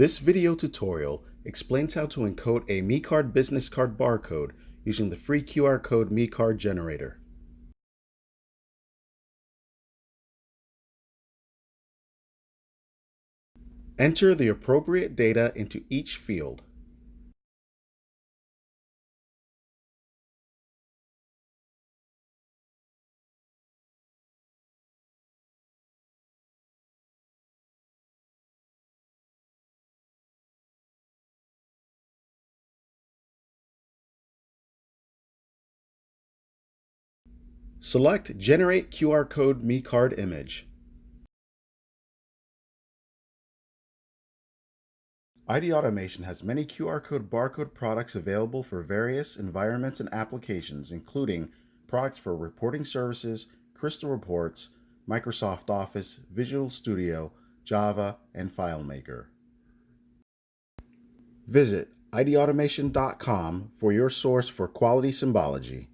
This video tutorial explains how to encode a meCARD business card barcode using the free QR code meCARD generator. Enter the appropriate data into each field. Select Generate QR Code meCARD Image. IDAutomation has many QR code barcode products available for various environments and applications, including products for reporting services, Crystal Reports, Microsoft Office, Visual Studio, Java, and FileMaker. Visit IDAutomation.com for your source for quality symbology.